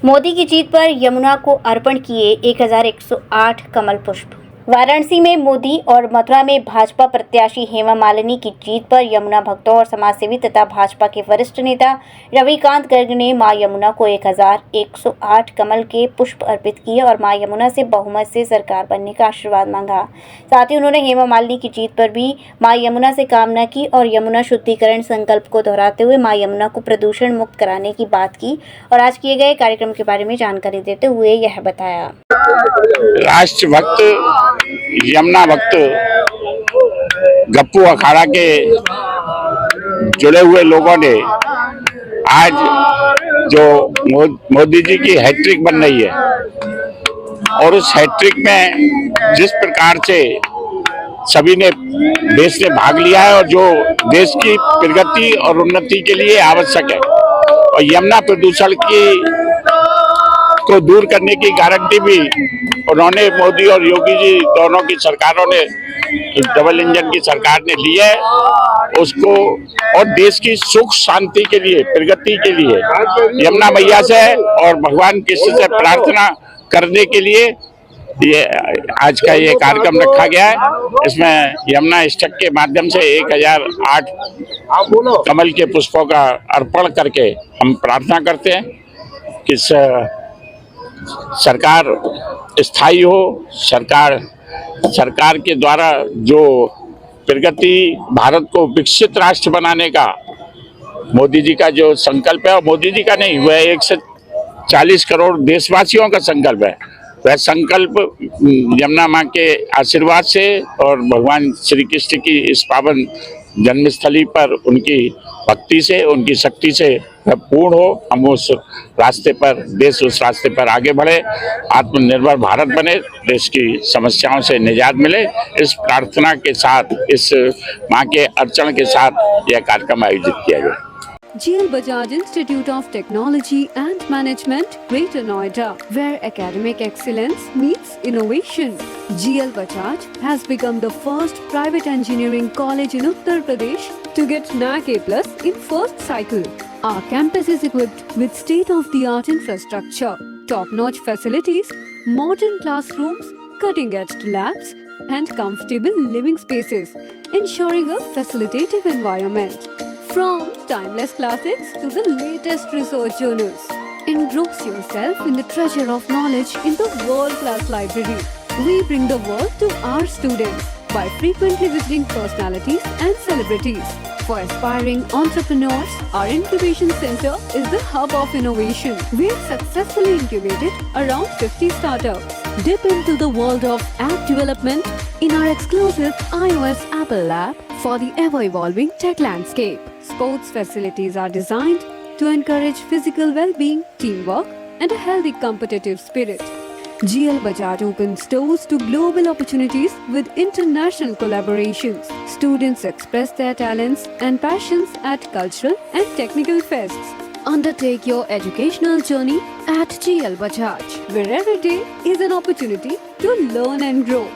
मोदी की जीत पर यमुना को अर्पण किए 1108 कमल पुष्प। वाराणसी में मोदी और मथुरा में भाजपा प्रत्याशी हेमा मालिनी की जीत पर यमुना भक्तों और समाजसेवी तथा भाजपा के वरिष्ठ नेता रविकांत गर्ग ने मां यमुना को 1108 कमल के पुष्प अर्पित किए और मां यमुना से बहुमत से सरकार बनने का आशीर्वाद मांगा। साथ ही उन्होंने हेमा मालिनी की जीत पर भी मां यमुना से कामना की और यमुना शुद्धिकरण संकल्प को दोहराते हुए मां यमुना को प्रदूषण मुक्त कराने की बात की और आज किए गए कार्यक्रम के बारे में जानकारी देते हुए यह बताया। राष्ट्र भक्त यमुना भक्त गप्पू अखाड़ा के जुड़े हुए लोगों ने आज जो मोदी जी की हैट्रिक बन रही है और उस हैट्रिक में जिस प्रकार से सभी ने देश ने भाग लिया है और जो देश की प्रगति और उन्नति के लिए आवश्यक है और यमुना प्रदूषण को दूर करने की गारंटी भी उन्होंने मोदी और योगी जी दोनों की सरकारों ने डबल इंजन की सरकार ने ली है उसको और देश की सुख शांति के लिए प्रगति के लिए यमुना मैया से और भगवान कृष्ण से प्रार्थना करने के लिए ये आज का ये कार्यक्रम रखा गया है। इसमें यमुना स्टक के माध्यम से 1008 कमल के पुष्पों का अर्पण करके हम प्रार्थना करते हैं कि सरकार स्थायी हो। सरकार के द्वारा जो प्रगति भारत को विकसित राष्ट्र बनाने का मोदी जी का जो संकल्प है और मोदी जी का नहीं वह 140 करोड़ देशवासियों का संकल्प है। वह संकल्प यमुना माँ के आशीर्वाद से और भगवान श्री कृष्ण की इस पावन जन्मस्थली पर उनकी भक्ति से उनकी शक्ति से पूर्ण हो। हम उस रास्ते पर देश उस रास्ते पर आगे बढ़े, आत्मनिर्भर भारत बने, देश की समस्याओं से निजात मिले। इस प्रार्थना के साथ इस माँ के अर्चन के साथ यह कार्यक्रम आयोजित किया गया। GL Bajaj Institute of Technology and Management, Greater Noida, where academic excellence meets innovation. GL Bajaj has become the first private engineering college in Uttar Pradesh to get NAC A+ in first cycle. Our campus is equipped with state-of-the-art infrastructure, top-notch facilities, modern classrooms, cutting-edge labs, and comfortable living spaces, ensuring a facilitative environment. From timeless classics to the latest research journals, engross yourself in the treasure of knowledge in the world-class library. We bring the world to our students by frequently visiting personalities and celebrities. For aspiring entrepreneurs, our incubation center is the hub of innovation. We have successfully incubated around 50 startups. Dip into the world of app development in our exclusive iOS Apple Lab for the ever-evolving tech landscape. Sports facilities are designed to encourage physical well-being, teamwork, and a healthy competitive spirit. GL Bajaj opens doors to global opportunities with international collaborations. Students express their talents and passions at cultural and technical fests. Undertake your educational journey at GL Bajaj, where every day is an opportunity to learn and grow.